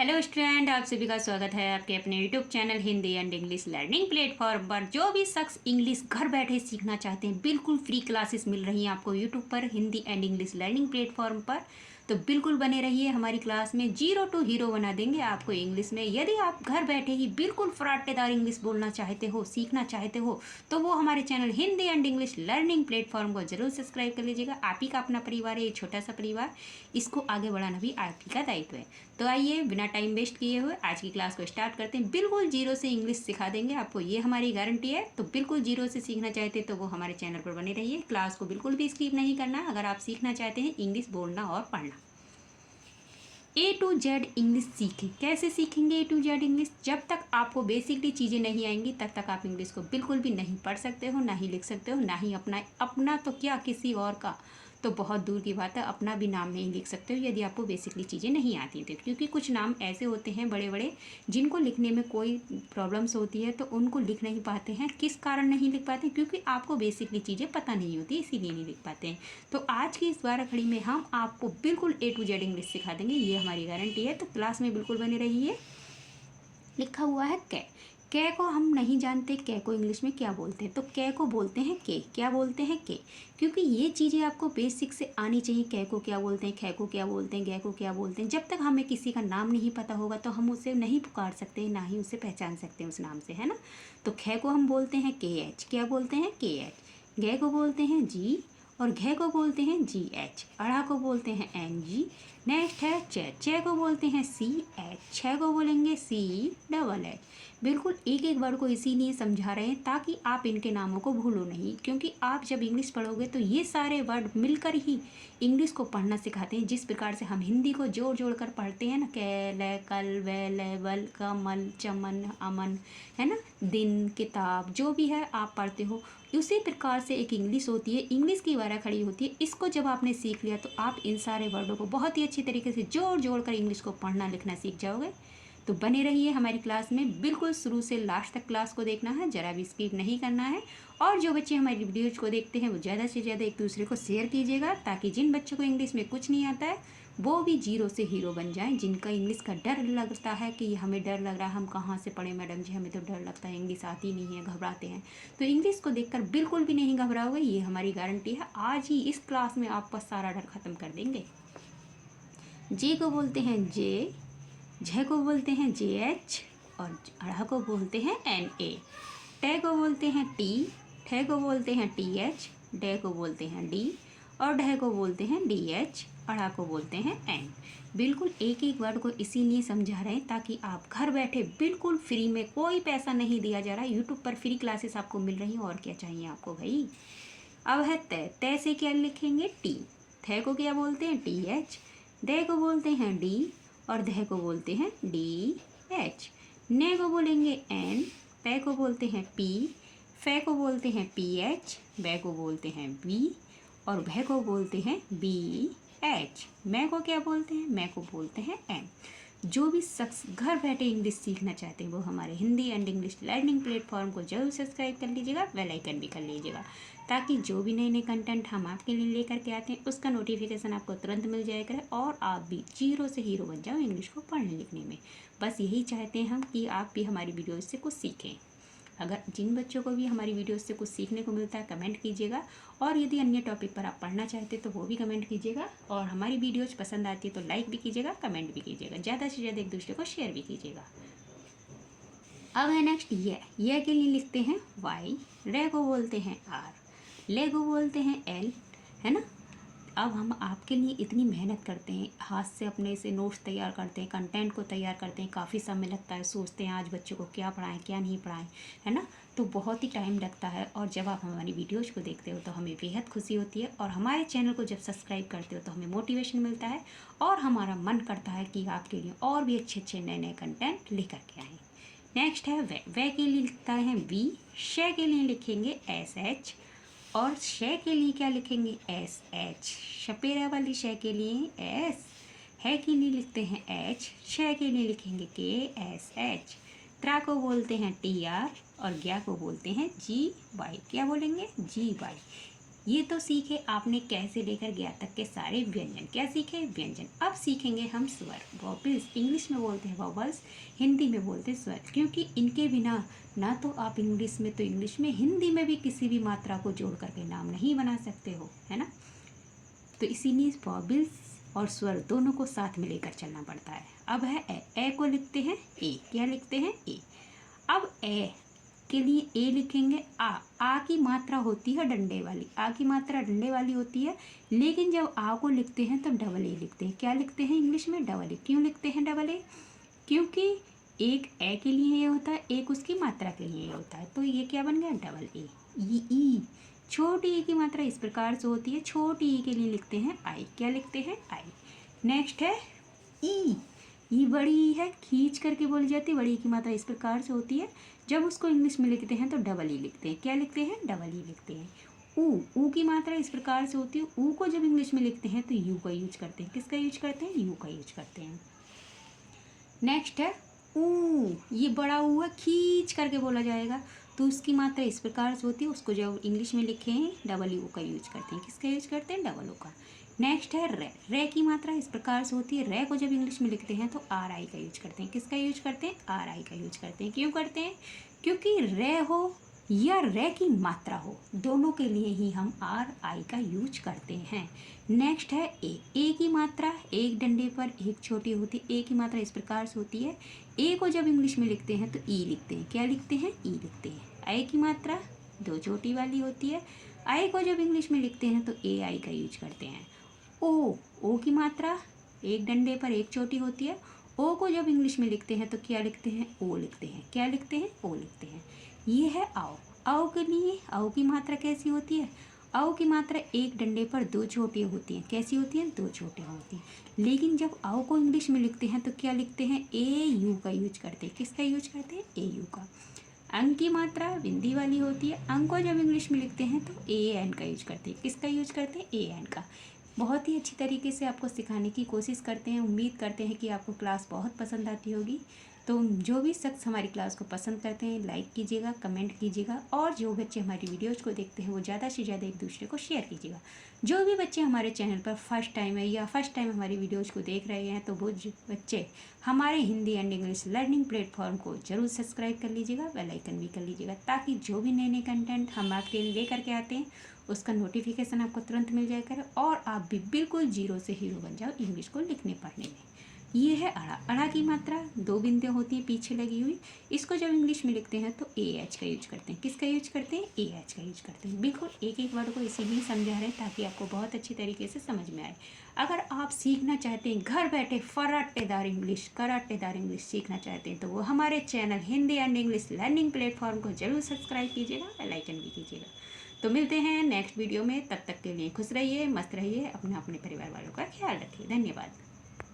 Hello student, आप सभी का स्वागत है आपके अपने YouTube channel Hindi and English learning platform पर। जो भी शख्स इंग्लिश घर बैठे सीखना चाहते हैं, बिल्कुल फ्री क्लासेस मिल रही हैं आपको यूट्यूब पर Hindi and English learning platform पर। तो बिल्कुल बने रहिए हमारी क्लास में। जीरो टू हीरो बना देंगे आपको इंग्लिश में। यदि आप घर बैठे ही बिल्कुल फराटेदार इंग्लिश बोलना चाहते हो, सीखना चाहते हो, तो वो हमारे channel Hindi and English learning platform को जरूर सब्सक्राइब कर लीजिएगा। आप ही का अपना परिवार है, ये छोटा सा परिवार, इसको आगे बढ़ाना भी आप ही का दायित्व है। तो आइए बिना टाइम वेस्ट किए हुए आज की क्लास को स्टार्ट करते हैं। बिल्कुल जीरो से इंग्लिश सिखा देंगे आपको, ये हमारी गारंटी है। तो बिल्कुल जीरो से सीखना चाहते हैं तो वो हमारे चैनल पर बने रहिए। क्लास को बिल्कुल भी स्किप नहीं करना अगर आप सीखना चाहते हैं इंग्लिश बोलना और पढ़ना। ए टू जेड इंग्लिश सीखें। कैसे सीखेंगे ए टू जेड इंग्लिश? जब तक आपको बेसिकली चीज़ें नहीं आएंगी तब तक आप इंग्लिश को बिल्कुल भी नहीं पढ़ सकते हो, ना ही लिख सकते हो, ना ही अपना तो क्या किसी और का तो बहुत दूर की बात है, अपना भी नाम नहीं लिख सकते हो यदि आपको बेसिकली चीज़ें नहीं आती थी। क्योंकि कुछ नाम ऐसे होते हैं बड़े बड़े जिनको लिखने में कोई प्रॉब्लम्स होती है, तो उनको लिख नहीं पाते हैं। किस कारण नहीं लिख पाते? क्योंकि आपको बेसिकली चीज़ें पता नहीं होती, इसीलिए नहीं लिख पाते हैं। तो आज की इस 12 कड़ी में हम आपको बिल्कुल ए टू जेड इंग्लिश सिखा देंगे, ये हमारी गारंटी है। तो क्लास में बिल्कुल बने रहिए। लिखा हुआ है कै को हम नहीं जानते कै को इंग्लिश में क्या बोलते हैं। तो कै को बोलते हैं के। क्या बोलते हैं के? क्योंकि ये चीज़ें आपको बेसिक से आनी चाहिए। कै को क्या बोलते हैं, कै को क्या बोलते हैं, गै को क्या बोलते हैं। जब तक हमें किसी का नाम नहीं पता होगा तो हम उसे नहीं पुकार सकते, ना ही उसे पहचान सकते हैं उस नाम से, है ना। तो कै को हम बोलते हैं के एच। क्या बोलते हैं? के एच। गै को बोलते हैं जी, और घे को बोलते हैं जी एच। अड़ा को बोलते हैं एन जी। नेक्स्ट है चे को बोलते हैं सी एच। छः को बोलेंगे सी डबल एच। बिल्कुल एक एक वर्ड को इसीलिए समझा रहे हैं ताकि आप इनके नामों को भूलो नहीं। क्योंकि आप जब इंग्लिश पढ़ोगे तो ये सारे वर्ड मिलकर ही इंग्लिश को पढ़ना सिखाते हैं। जिस प्रकार से हम हिंदी को जोड़ जोड़ कर पढ़ते हैं ना, कै लै कल वै लै वल कमल चमन अमन, है ना, दिन किताब, जो भी है आप पढ़ते हो, उसी प्रकार से एक इंग्लिश होती है। इंग्लिश की वारा खड़ी होती है। इसको जब आपने सीख लिया तो आप इन सारे वर्डों को बहुत ही अच्छी तरीके से जोड़ जोड़ कर इंग्लिश को पढ़ना लिखना सीख जाओगे। तो बने रहिए हमारी क्लास में, बिल्कुल शुरू से लास्ट तक क्लास को देखना है, ज़रा भी स्किप नहीं करना है। और जो बच्चे हमारी वीडियोज को देखते हैं वो ज़्यादा से ज़्यादा एक दूसरे को शेयर कीजिएगा, ताकि जिन बच्चों को इंग्लिश में कुछ नहीं आता है वो भी जीरो से हीरो बन जाएं। जिनका इंग्लिश का डर लगता है कि हमें डर लग रहा है, हम कहाँ से पढ़ें मैडम जी, हमें तो डर लगता है, इंग्लिश आती नहीं है, घबराते हैं, तो इंग्लिश को देखकर बिल्कुल भी नहीं घबराओगे, ये हमारी गारंटी है। आज ही इस क्लास में आपका सारा डर खत्म कर देंगे। जे को बोलते हैं जे, झ को बोलते हैं जे एच, और अढ़ा को बोलते हैं एन ए। टे को बोलते हैं टी, ठे को बोलते हैं टी एच, डे को बोलते हैं डी, और ढे को बोलते हैं डी एच, अढ़ा को बोलते हैं एन। बिल्कुल एक एक वर्ड को इसीलिए समझा रहे हैं ताकि आप घर बैठे बिल्कुल फ्री में, कोई पैसा नहीं दिया जा रहा है, यूट्यूब पर फ्री क्लासेस आपको मिल रही हैं। और क्या चाहिए आपको भाई। अब है तय। तय से क्या लिखेंगे? टी। थे को क्या बोलते हैं? T H. दे को बोलते हैं डी, और धे को बोलते हैं डी एच। ने को बोलेंगे एन। पे को बोलते हैं पी। फे को बोलते हैं पी एच। बै को बोलते हैं बी, और भे को बोलते हैं बी एच। मैं को क्या बोलते हैं? मैं को बोलते हैं एम। जो भी शख्स घर बैठे इंग्लिश सीखना चाहते हैं वो हमारे Hindi and English learning platform को जरूर सब्सक्राइब कर लीजिएगा, बेल आइकन भी कर लीजिएगा, ताकि जो भी नए नए कंटेंट हम आपके लिए लेकर के आते हैं उसका नोटिफिकेशन आपको तुरंत मिल जाया करे, और आप भी जीरो से हीरो बन जाओ इंग्लिश को पढ़ने लिखने में। बस यही चाहते हैं हम कि आप भी हमारी वीडियो से कुछ सीखें। अगर जिन बच्चों को भी हमारी वीडियो से कुछ सीखने को मिलता है कमेंट कीजिएगा, और यदि अन्य टॉपिक पर आप पढ़ना चाहते हैं तो वो भी कमेंट कीजिएगा, और हमारी वीडियोज पसंद आती है तो लाइक भी कीजिएगा, कमेंट भी कीजिएगा, ज़्यादा से ज़्यादा एक दूसरे को शेयर भी कीजिएगा। अब है नेक्स्ट ये के लिए लिखते हैं वाई। रे को बोलते हैं आर। ले को बोलते हैं एल, है ना। अब हम आपके लिए इतनी मेहनत करते हैं, हाथ से अपने से नोट्स तैयार करते हैं, कंटेंट को तैयार करते हैं, काफ़ी समय लगता है, सोचते हैं आज बच्चों को क्या पढ़ाएं क्या नहीं पढ़ाएं, है ना। तो बहुत ही टाइम लगता है, और जब आप हमारी वीडियोज़ को देखते हो तो हमें बेहद खुशी होती है, और हमारे चैनल को जब सब्सक्राइब करते हो तो हमें मोटिवेशन मिलता है, और हमारा मन करता है कि आपके लिए और भी अच्छे अच्छे नए नए कंटेंट लेकर के आएँ। नेक्स्ट है वे के लिए लिखता है वी। शे के लिए लिखेंगे एस एच, और शे के लिए क्या लिखेंगे? S H. शपेरा वाली शे के लिए एस। है के लिए लिखते हैं एच। शे के लिए लिखेंगे के एस एच। त्रा को बोलते हैं टी आर, और ग्या को बोलते हैं जी वाई। क्या बोलेंगे? जी वाई। ये तो सीखे आपने कैसे लेकर गया तक के सारे व्यंजन। क्या सीखे? व्यंजन। अब सीखेंगे हम स्वर, वॉवल्स। इंग्लिश में बोलते हैं वॉवल्स, हिंदी में बोलते हैं स्वर, क्योंकि इनके बिना ना तो आप इंग्लिश में तो इंग्लिश में, हिंदी में भी किसी भी मात्रा को जोड़ करके नाम नहीं बना सकते हो, है ना। तो इसीलिए वॉवल्स और स्वर दोनों को साथ में लेकर चलना पड़ता है। अब है ए को लिखते हैं ए। क्या लिखते हैं? ए। अब ए के लिए ए लिखेंगे आ की मात्रा होती है डंडे वाली, आ की मात्रा डंडे वाली होती है, लेकिन जब आ को लिखते हैं तब डबल ए लिखते हैं। क्या लिखते हैं इंग्लिश में? Double A. क्यों लिखते हैं डबल ए? क्योंकि एक ए के लिए ये होता है, एक उसकी मात्रा के लिए ये होता है, तो ये क्या बन गया? Double A. ई छोटी ई की मात्रा इस प्रकार से होती है, छोटी ई के लिए लिखते हैं आई। क्या लिखते हैं? आई। नेक्स्ट है ई। ई बड़ी ई है, खींच करके बोली जाती है, बड़ी ई की मात्रा इस प्रकार से होती है, जब उसको इंग्लिश में लिखते हैं तो डबल ई लिखते हैं। क्या लिखते हैं? डबल ई लिखते हैं। ऊ की मात्रा इस प्रकार से होती है, ऊ को जब इंग्लिश में लिखते हैं तो यू का यूज करते हैं। किसका यूज करते हैं? यू का यूज करते हैं। नेक्स्ट है ऊ। ये बड़ा ऊ है, खींच करके बोला जाएगा, तो उसकी मात्रा इस प्रकार से होती है, उसको जब इंग्लिश में लिखे हैं डबल यू का यूज करते हैं। किसका यूज करते हैं? डबल ओ का। नेक्स्ट है रे। रे की मात्रा इस प्रकार से होती है, रे को जब इंग्लिश में लिखते हैं तो आर आई का यूज करते हैं। किसका यूज करते हैं? आर आई का यूज करते हैं। क्यों करते हैं? क्योंकि रे हो या रे की मात्रा हो, दोनों के लिए ही हम आर आई का यूज करते हैं। नेक्स्ट है ए। ए की मात्रा एक डंडे पर एक छोटी होती है, ए की मात्रा इस प्रकार से होती है, ए को जब इंग्लिश में लिखते हैं तो ई लिखते हैं। क्या लिखते हैं? ई लिखते हैं। आई की मात्रा दो छोटी वाली होती है, आई को जब इंग्लिश में लिखते हैं तो ए आई का यूज करते हैं। ओ की मात्रा एक डंडे पर एक छोटी होती है, ओ को जब इंग्लिश में लिखते हैं तो क्या लिखते हैं? ओ लिखते हैं। क्या लिखते हैं? ओ लिखते हैं। ये है आओ। आओ के लिए आओ की मात्रा कैसी होती है? आओ की मात्रा एक डंडे पर दो छोटी होती हैं। कैसी होती हैं? दो छोटी होती हैं, लेकिन जब आओ को इंग्लिश में लिखते हैं तो क्या लिखते हैं? ए यू का यूज करते हैं। किसका यूज करते हैं? ए यू का। अंक की मात्रा बिंदी वाली होती है, अंक को जब इंग्लिश में लिखते हैं तो ए एन का यूज करते हैं। किसका यूज करते हैं? ए एन का। बहुत ही अच्छी तरीके से आपको सिखाने की कोशिश करते हैं। उम्मीद करते हैं कि आपको क्लास बहुत पसंद आती होगी। तो जो भी शख्स हमारी क्लास को पसंद करते हैं लाइक कीजिएगा, कमेंट कीजिएगा, और जो बच्चे हमारी वीडियोज़ को देखते हैं वो ज़्यादा से ज़्यादा एक दूसरे को शेयर कीजिएगा। जो भी बच्चे हमारे चैनल पर फर्स्ट टाइम है या फर्स्ट टाइम हमारी वीडियोज़ को देख रहे हैं तो वो बच्चे हमारे Hindi and English learning platform को जरूर सब्सक्राइब कर लीजिएगा, बेल आइकन भी कर लीजिएगा, ताकि जो भी नए नए कंटेंट हम आपके लिए लेकर के आते हैं उसका नोटिफिकेशन आपको तुरंत मिल जाया करे और आप भी बिल्कुल जीरो से हीरो बन जाओ इंग्लिश को लिखने पढ़ने में। ये है अड़ा। अड़ा की मात्रा दो बिंदियाँ होती हैं पीछे लगी हुई, इसको जब इंग्लिश में लिखते हैं तो ए एच का यूज करते हैं। किसका यूज करते हैं? ए एच का यूज करते हैं। बिल्कुल एक एक वर्ड को इसीलिए समझा रहे हैं ताकि आपको बहुत अच्छी तरीके से समझ में आए। अगर आप सीखना चाहते हैं घर बैठे फराटेदार इंग्लिश, कराटेदार इंग्लिश सीखना चाहते हैं तो वो हमारे channel Hindi and English learning platform को जरूर सब्सक्राइब कीजिएगा, बेल आइकन भी कीजिएगा। तो मिलते हैं नेक्स्ट वीडियो में, तब तक के लिए खुश रहिए, मस्त रहिए, अपने परिवार वालों का ख्याल रखिए। धन्यवाद।